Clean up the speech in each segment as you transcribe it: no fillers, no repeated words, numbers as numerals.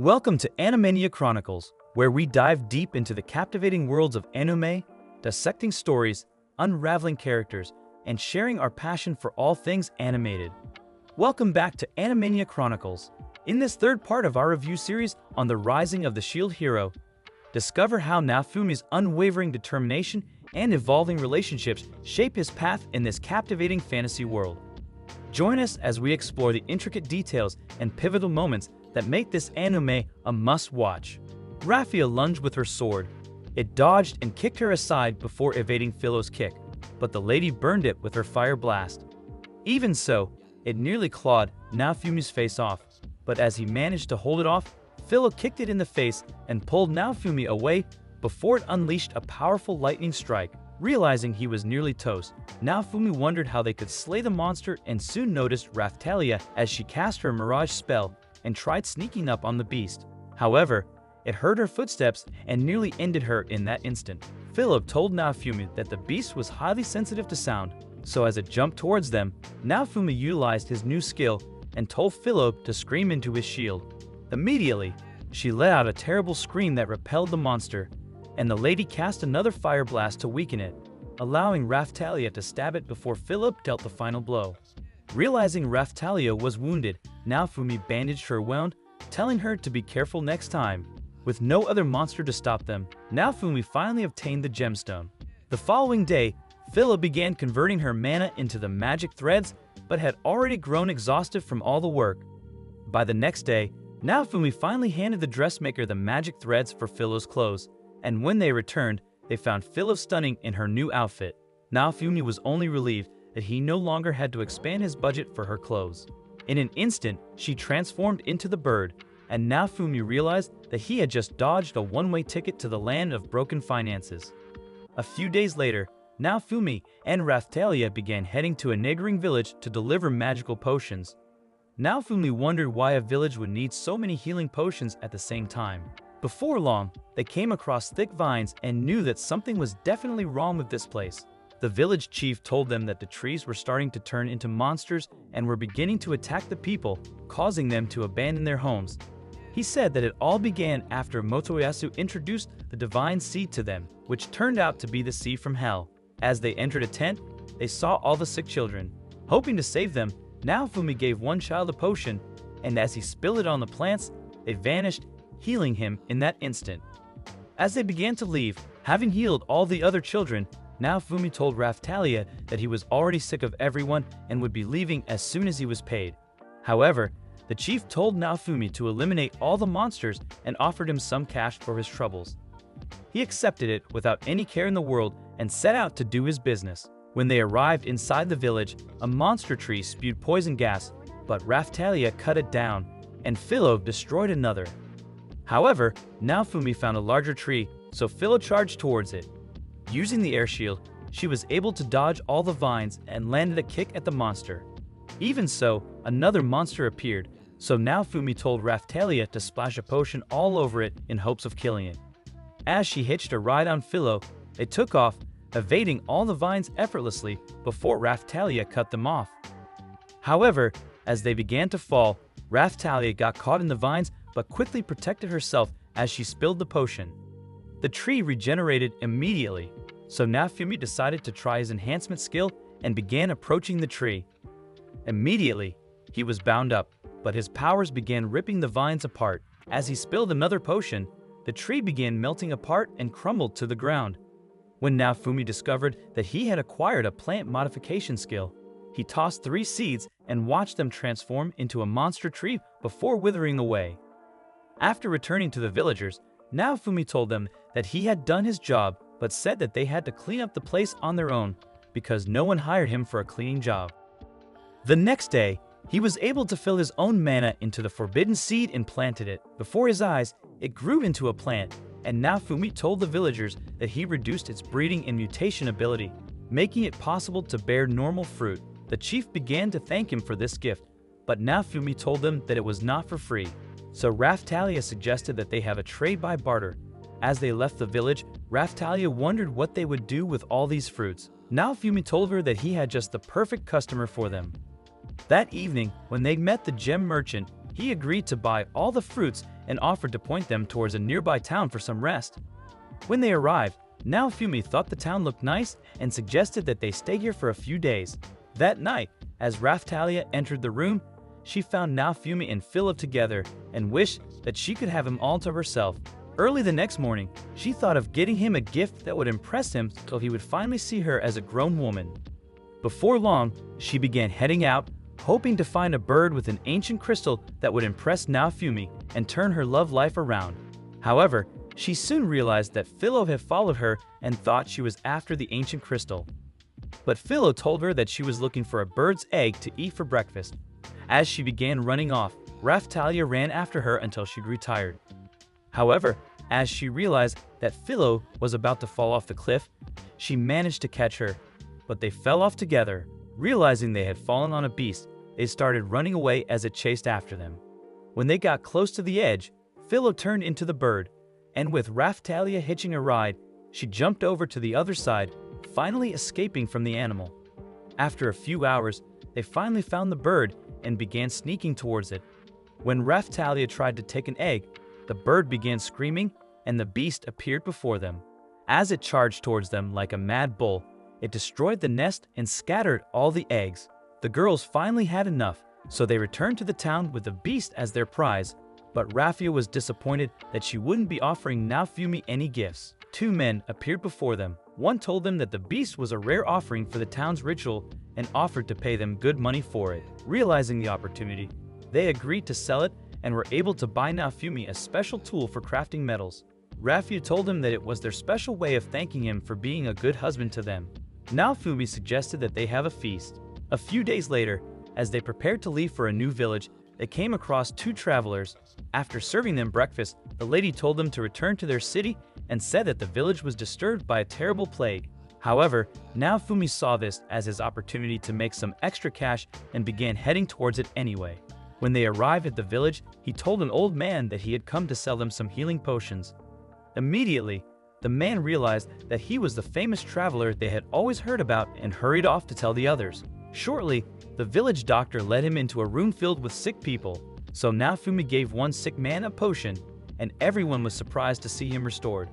Welcome to Animania Chronicles, where we dive deep into the captivating worlds of anime, dissecting stories, unraveling characters, and sharing our passion for all things animated. Welcome back to Animania Chronicles. In this third part of our review series on the rising of the Shield Hero, discover how Naofumi's unwavering determination and evolving relationships shape his path in this captivating fantasy world. Join us as we explore the intricate details and pivotal moments that make this anime a must-watch. Raphia lunged with her sword. It dodged and kicked her aside before evading Filo's kick, but the lady burned it with her fire blast. Even so, it nearly clawed Naofumi's face off, but as he managed to hold it off, Filo kicked it in the face and pulled Naofumi away before it unleashed a powerful lightning strike. Realizing he was nearly toast, Naofumi wondered how they could slay the monster and soon noticed Raphtalia as she cast her mirage spell and tried sneaking up on the beast. However, it heard her footsteps and nearly ended her in that instant. Philip told Naofumi that the beast was highly sensitive to sound, so as it jumped towards them, Naofumi utilized his new skill and told Philip to scream into his shield. Immediately, she let out a terrible scream that repelled the monster, and the lady cast another fire blast to weaken it, allowing Raphtalia to stab it before Philip dealt the final blow. Realizing Raphtalia was wounded, Naofumi bandaged her wound, telling her to be careful next time. With no other monster to stop them, Naofumi finally obtained the gemstone. The following day, Philip began converting her mana into the magic threads, but had already grown exhausted from all the work. By the next day, Naofumi finally handed the dressmaker the magic threads for Philo's clothes, and when they returned, they found Philo stunning in her new outfit. Naofumi was only relieved that he no longer had to expand his budget for her clothes. In an instant, she transformed into the bird, and Naofumi realized that he had just dodged a one-way ticket to the land of broken finances. A few days later, Naofumi and Raphtalia began heading to a neighboring village to deliver magical potions. Naofumi wondered why a village would need so many healing potions at the same time. Before long, they came across thick vines and knew that something was definitely wrong with this place. The village chief told them that the trees were starting to turn into monsters and were beginning to attack the people, causing them to abandon their homes. He said that it all began after Motoyasu introduced the divine seed to them, which turned out to be the seed from hell. As they entered a tent, they saw all the sick children. Hoping to save them, Naofumi gave one child a potion, and as he spilled it on the plants, they vanished, healing him in that instant. As they began to leave, having healed all the other children, Naofumi told Raphtalia that he was already sick of everyone and would be leaving as soon as he was paid. However, the chief told Naofumi to eliminate all the monsters and offered him some cash for his troubles. He accepted it without any care in the world and set out to do his business. When they arrived inside the village, a monster tree spewed poison gas, but Raphtalia cut it down, and Philo destroyed another. However, Naofumi found a larger tree, so Philo charged towards it. Using the air shield, she was able to dodge all the vines and landed a kick at the monster. Even so, another monster appeared, so Naofumi told Raphtalia to splash a potion all over it in hopes of killing it. As she hitched a ride on Philo, they took off, evading all the vines effortlessly before Raphtalia cut them off. However, as they began to fall, Raphtalia got caught in the vines but quickly protected herself as she spilled the potion. The tree regenerated immediately, so Naofumi decided to try his enhancement skill and began approaching the tree. Immediately, he was bound up, but his powers began ripping the vines apart. As he spilled another potion, the tree began melting apart and crumbled to the ground. When Naofumi discovered that he had acquired a plant modification skill, he tossed 3 seeds and watched them transform into a monster tree before withering away. After returning to the villagers, Naofumi told them that he had done his job but said that they had to clean up the place on their own because no one hired him for a cleaning job. The next day, he was able to fill his own mana into the forbidden seed and planted it. Before his eyes, it grew into a plant, and Naofumi told the villagers that he reduced its breeding and mutation ability, making it possible to bear normal fruit. The chief began to thank him for this gift, but Naofumi told them that it was not for free. So Raphtalia suggested that they have a trade by barter. As they left the village, Raphtalia wondered what they would do with all these fruits. Naofumi told her that he had just the perfect customer for them. That evening, when they met the gem merchant, he agreed to buy all the fruits and offered to point them towards a nearby town for some rest. When they arrived, Naofumi thought the town looked nice and suggested that they stay here for a few days. That night, as Raphtalia entered the room, she found Naofumi and Filo together and wished that she could have him all to herself. Early the next morning, she thought of getting him a gift that would impress him so he would finally see her as a grown woman. Before long, she began heading out, hoping to find a bird with an ancient crystal that would impress Naofumi and turn her love life around. However, she soon realized that Filo had followed her and thought she was after the ancient crystal. But Filo told her that she was looking for a bird's egg to eat for breakfast. As she began running off, Raphtalia ran after her until she grew tired. However, as she realized that Filo was about to fall off the cliff, she managed to catch her, but they fell off together. Realizing they had fallen on a beast, they started running away as it chased after them. When they got close to the edge, Filo turned into the bird, and with Raphtalia hitching a ride, she jumped over to the other side, finally escaping from the animal. After a few hours, they finally found the bird and began sneaking towards it. When Raphtalia tried to take an egg, the bird began screaming and the beast appeared before them. As it charged towards them like a mad bull, it destroyed the nest and scattered all the eggs. The girls finally had enough, so they returned to the town with the beast as their prize, but Raphia was disappointed that she wouldn't be offering Naofumi any gifts. Two men appeared before them. One told them that the beast was a rare offering for the town's ritual and offered to pay them good money for it. Realizing the opportunity, they agreed to sell it and were able to buy Naofumi a special tool for crafting metals. Raphia told him that it was their special way of thanking him for being a good husband to them. Naofumi suggested that they have a feast. A few days later, as they prepared to leave for a new village, they came across two travelers. After serving them breakfast, the lady told them to return to their city and said that the village was disturbed by a terrible plague. However, Naofumi saw this as his opportunity to make some extra cash and began heading towards it anyway. When they arrived at the village, he told an old man that he had come to sell them some healing potions. Immediately, the man realized that he was the famous traveler they had always heard about and hurried off to tell the others. Shortly, the village doctor led him into a room filled with sick people, so Naofumi gave one sick man a potion, and everyone was surprised to see him restored.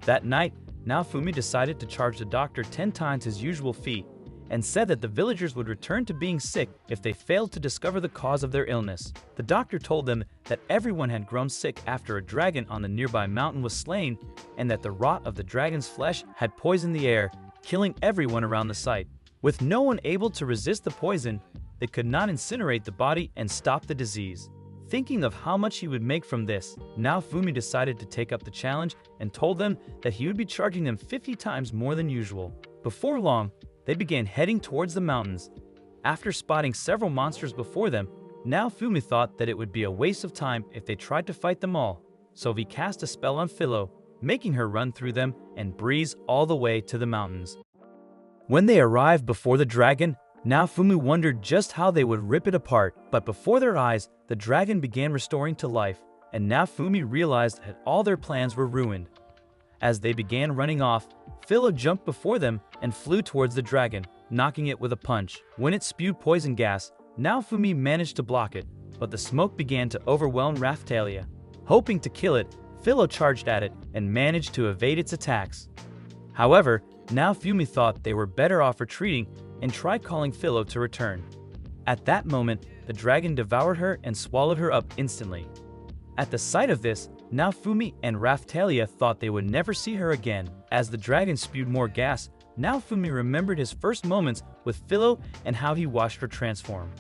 That night, Naofumi decided to charge the doctor 10 times his usual fee, and said that the villagers would return to being sick if they failed to discover the cause of their illness. The doctor told them that everyone had grown sick after a dragon on the nearby mountain was slain, and that the rot of the dragon's flesh had poisoned the air, killing everyone around the site. With no one able to resist the poison, they could not incinerate the body and stop the disease. Thinking of how much he would make from this, Naofumi decided to take up the challenge and told them that he would be charging them 50 times more than usual. Before long, they began heading towards the mountains. After spotting several monsters before them, Naofumi thought that it would be a waste of time if they tried to fight them all, so he cast a spell on Filo, making her run through them and breeze all the way to the mountains. When they arrived before the dragon, Naofumi wondered just how they would rip it apart, but before their eyes, the dragon began restoring to life, and Naofumi realized that all their plans were ruined. As they began running off, Filo jumped before them and flew towards the dragon, knocking it with a punch. When it spewed poison gas, Naofumi managed to block it, but the smoke began to overwhelm Raphtalia. Hoping to kill it, Filo charged at it and managed to evade its attacks. However, Naofumi thought they were better off retreating and tried calling Filo to return. At that moment, the dragon devoured her and swallowed her up instantly. At the sight of this, Naofumi and Raphtalia thought they would never see her again. As the dragon spewed more gas, Naofumi remembered his first moments with Filo and how he watched her transform.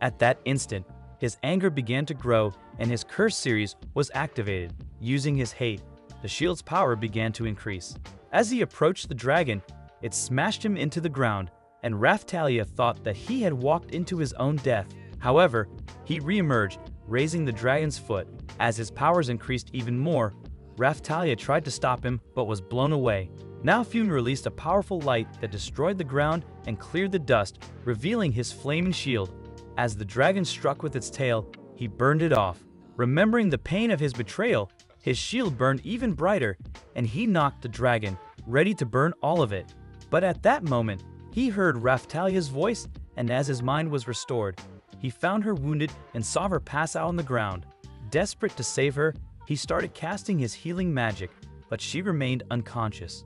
At that instant, his anger began to grow and his curse series was activated. Using his hate, the shield's power began to increase. As he approached the dragon, it smashed him into the ground, and Raphtalia thought that he had walked into his own death. However, he re-emerged, raising the dragon's foot. As his powers increased even more, Raphtalia tried to stop him but was blown away. Naofumi released a powerful light that destroyed the ground and cleared the dust, revealing his flaming shield. As the dragon struck with its tail, he burned it off. Remembering the pain of his betrayal, his shield burned even brighter, and he knocked the dragon, ready to burn all of it. But at that moment, he heard Raphtalia's voice and as his mind was restored, he found her wounded and saw her pass out on the ground. Desperate to save her, he started casting his healing magic, but she remained unconscious.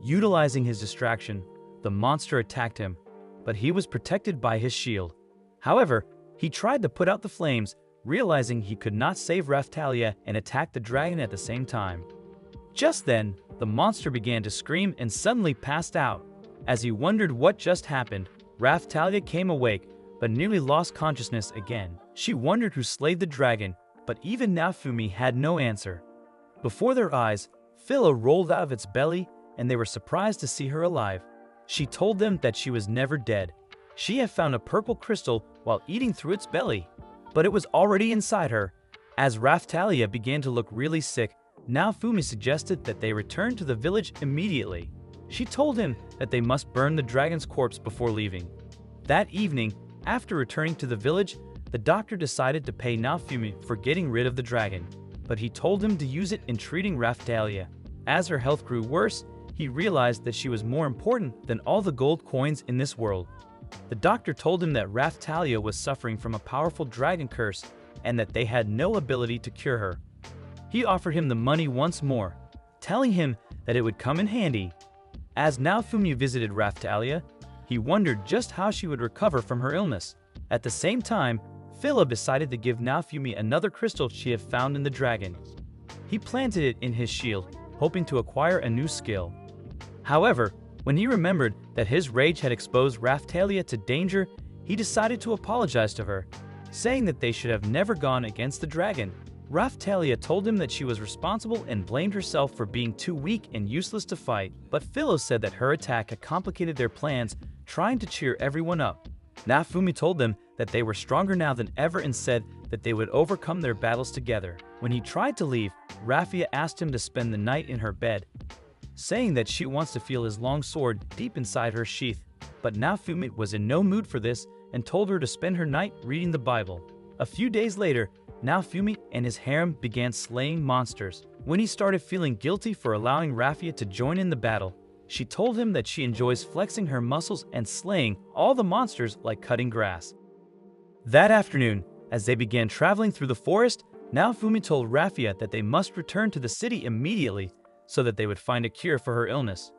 Utilizing his distraction, the monster attacked him, but he was protected by his shield. However, he tried to put out the flames, realizing he could not save Raphtalia and attack the dragon at the same time. Just then, the monster began to scream and suddenly passed out. As he wondered what just happened, Raphtalia came awake, but nearly lost consciousness again. She wondered who slayed the dragon, but even Naofumi had no answer. Before their eyes, Filo rolled out of its belly, and they were surprised to see her alive. She told them that she was never dead. She had found a purple crystal while eating through its belly, but it was already inside her. As Raphtalia began to look really sick, Naofumi suggested that they return to the village immediately. She told him that they must burn the dragon's corpse before leaving. That evening, after returning to the village, the doctor decided to pay Naofumi for getting rid of the dragon, but he told him to use it in treating Raphtalia. As her health grew worse, he realized that she was more important than all the gold coins in this world. The doctor told him that Raphtalia was suffering from a powerful dragon curse and that they had no ability to cure her. He offered him the money once more, telling him that it would come in handy. As Naofumi visited Raphtalia, he wondered just how she would recover from her illness. At the same time, Filo decided to give Naofumi another crystal she had found in the dragon. He planted it in his shield, hoping to acquire a new skill. However, when he remembered that his rage had exposed Raphtalia to danger, he decided to apologize to her, saying that they should have never gone against the dragon. Raphtalia told him that she was responsible and blamed herself for being too weak and useless to fight, but Filo said that her attack had complicated their plans, trying to cheer everyone up. Naofumi told them that they were stronger now than ever and said that they would overcome their battles together. When he tried to leave, Raphia asked him to spend the night in her bed, saying that she wants to feel his long sword deep inside her sheath. But Naofumi was in no mood for this and told her to spend her night reading the Bible. A few days later, Naofumi and his harem began slaying monsters. When he started feeling guilty for allowing Raphia to join in the battle, she told him that she enjoys flexing her muscles and slaying all the monsters like cutting grass. That afternoon, as they began traveling through the forest, Naofumi told Raphia that they must return to the city immediately so that they would find a cure for her illness.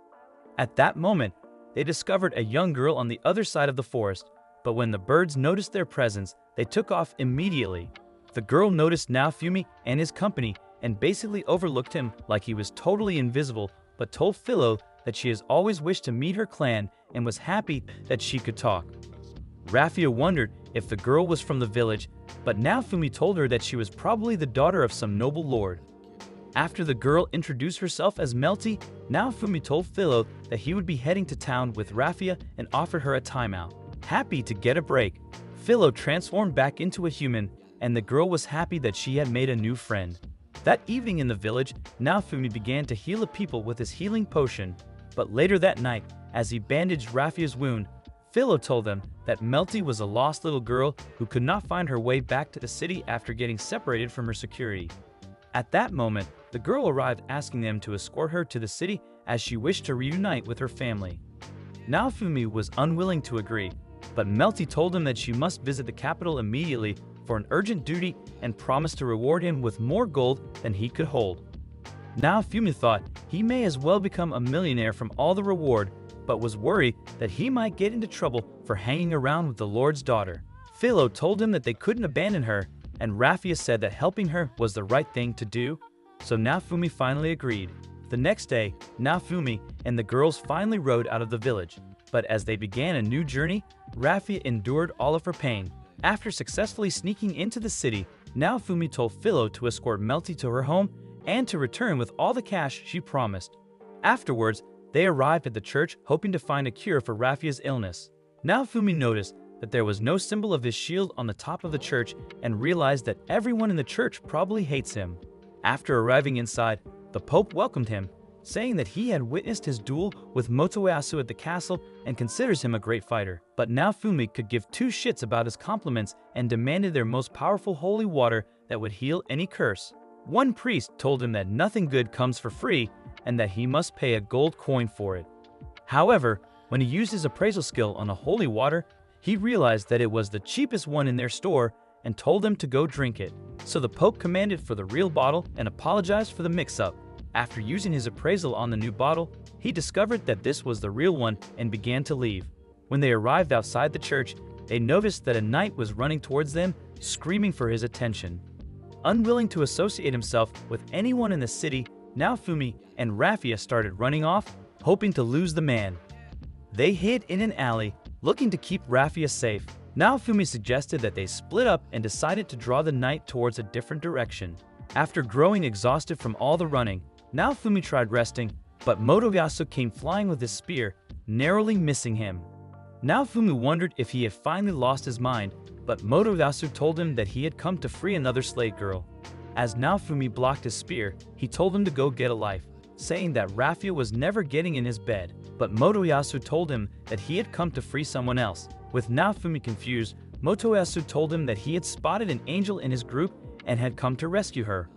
At that moment, they discovered a young girl on the other side of the forest, but when the birds noticed their presence, they took off immediately. The girl noticed Naofumi and his company and basically overlooked him like he was totally invisible, but told Filo that she has always wished to meet her clan and was happy that she could talk. Raphia wondered if the girl was from the village, but Naofumi told her that she was probably the daughter of some noble lord. After the girl introduced herself as Melty, Naofumi told Filo that he would be heading to town with Raphia and offered her a timeout. Happy to get a break, Filo transformed back into a human, and the girl was happy that she had made a new friend. That evening in the village, Naofumi began to heal the people with his healing potion, but later that night, as he bandaged Raphia's wound, Filo told them that Melty was a lost little girl who could not find her way back to the city after getting separated from her security. At that moment, the girl arrived asking them to escort her to the city as she wished to reunite with her family. Naofumi was unwilling to agree, but Melty told him that she must visit the capital immediately for an urgent duty and promised to reward him with more gold than he could hold. Naofumi thought he may as well become a millionaire from all the reward, but was worried that he might get into trouble for hanging around with the Lord's daughter. Filo told him that they couldn't abandon her, and Raphia said that helping her was the right thing to do, so Naofumi finally agreed. The next day, Naofumi and the girls finally rode out of the village, but as they began a new journey, Raphia endured all of her pain. After successfully sneaking into the city, Naofumi told Filo to escort Melty to her home and to return with all the cash she promised. Afterwards, they arrived at the church hoping to find a cure for Raphia's illness. Naofumi noticed that there was no symbol of his shield on the top of the church and realized that everyone in the church probably hates him. After arriving inside, the Pope welcomed him, saying that he had witnessed his duel with Motoyasu at the castle and considers him a great fighter. But Naofumi could give two shits about his compliments and demanded their most powerful holy water that would heal any curse. One priest told him that nothing good comes for free and that he must pay a gold coin for it. However, when he used his appraisal skill on the holy water, He realized that it was the cheapest one in their store and told them to go drink it. So the Pope commanded for the real bottle and apologized for the mix-up. After using his appraisal on the new bottle, he discovered that this was the real one and began to leave. When they arrived outside the church, they noticed that a knight was running towards them, screaming for his attention. Unwilling to associate himself with anyone in the city, Naofumi and Raphia started running off, hoping to lose the man. They hid in an alley, looking to keep Raphia safe. Naofumi suggested that they split up and decided to draw the knight towards a different direction. After growing exhausted from all the running, Naofumi tried resting, but Motoyasu came flying with his spear, narrowly missing him. Naofumi wondered if he had finally lost his mind, but Motoyasu told him that he had come to free another slave girl. As Naofumi blocked his spear, he told him to go get a life, saying that Raphia was never getting in his bed, but Motoyasu told him that he had come to free someone else. With Naofumi confused, Motoyasu told him that he had spotted an angel in his group and had come to rescue her.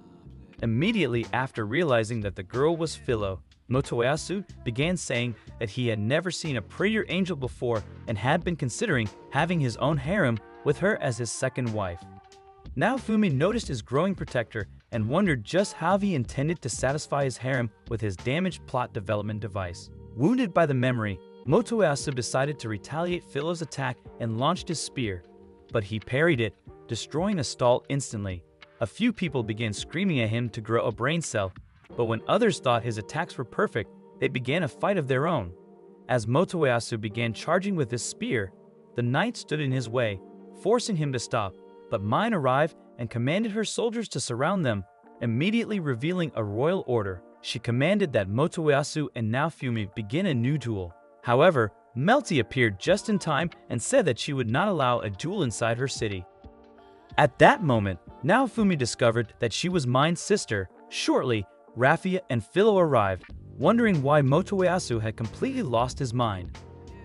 Immediately after realizing that the girl was Filo, Motoyasu began saying that he had never seen a prettier angel before and had been considering having his own harem with her as his second wife. Naofumi noticed his growing protector and wondered just how he intended to satisfy his harem with his damaged plot development device. Wounded by the memory, Motoyasu decided to retaliate Filo's attack and launched his spear, but he parried it, destroying a stall instantly. A few people began screaming at him to grow a brain cell, but when others thought his attacks were perfect, they began a fight of their own. As Motoyasu began charging with his spear, the knight stood in his way, forcing him to stop, but Mine arrived and commanded her soldiers to surround them, immediately revealing a royal order. She commanded that Motoyasu and Naofumi begin a new duel. However, Melty appeared just in time and said that she would not allow a duel inside her city. At that moment, Naofumi discovered that she was Mine's sister. Shortly, Raphia and Filo arrived, wondering why Motoyasu had completely lost his mind.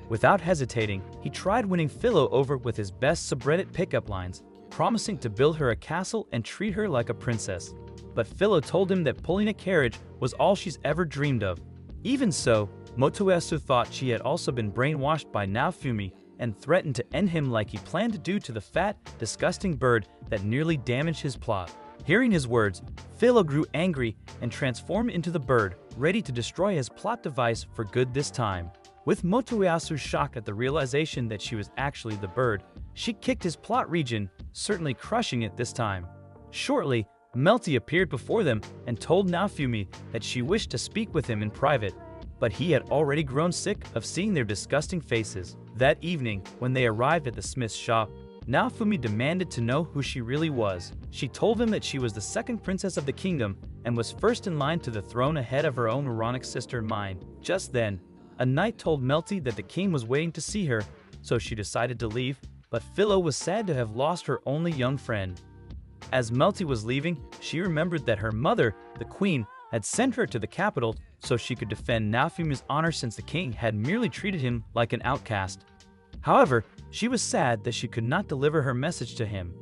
Without hesitating, he tried winning Filo over with his best subreddit pickup lines, promising to build her a castle and treat her like a princess. But Filo told him that pulling a carriage was all she's ever dreamed of. Even so, Motoyasu thought she had also been brainwashed by Naofumi and threatened to end him like he planned to do to the fat, disgusting bird that nearly damaged his plot. Hearing his words, Filo grew angry and transformed into the bird, ready to destroy his plot device for good this time. With Motoyasu shocked at the realization that she was actually the bird, she kicked his plot region, certainly crushing it this time. Shortly, Melty appeared before them and told Naofumi that she wished to speak with him in private, but he had already grown sick of seeing their disgusting faces. That evening, when they arrived at the smith's shop, Naofumi demanded to know who she really was. She told him that she was the second princess of the kingdom and was first in line to the throne ahead of her own moronic sister Mine. Just then, a knight told Melty that the king was waiting to see her, so she decided to leave, but Filo was sad to have lost her only young friend. As Melty was leaving, she remembered that her mother, the queen, had sent her to the capital so she could defend Naofumi's honor since the king had merely treated him like an outcast. However, she was sad that she could not deliver her message to him.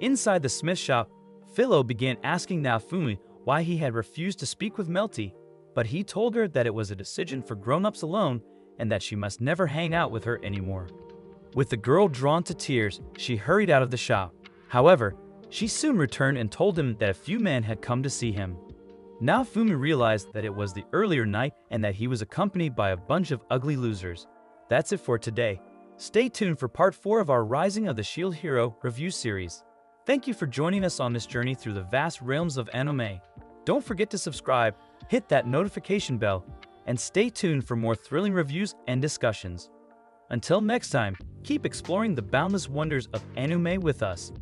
Inside the smith shop, Filo began asking Naofumi why he had refused to speak with Melty, but he told her that it was a decision for grown-ups alone and that she must never hang out with her anymore. With the girl drawn to tears, she hurried out of the shop. However, she soon returned and told him that a few men had come to see him. Naofumi realized that it was the earlier night and that he was accompanied by a bunch of ugly losers. That's it for today. Stay tuned for part 4 of our Rising of the Shield Hero review series. Thank you for joining us on this journey through the vast realms of anime. Don't forget to subscribe, hit that notification bell, and stay tuned for more thrilling reviews and discussions. Until next time, keep exploring the boundless wonders of anime with us.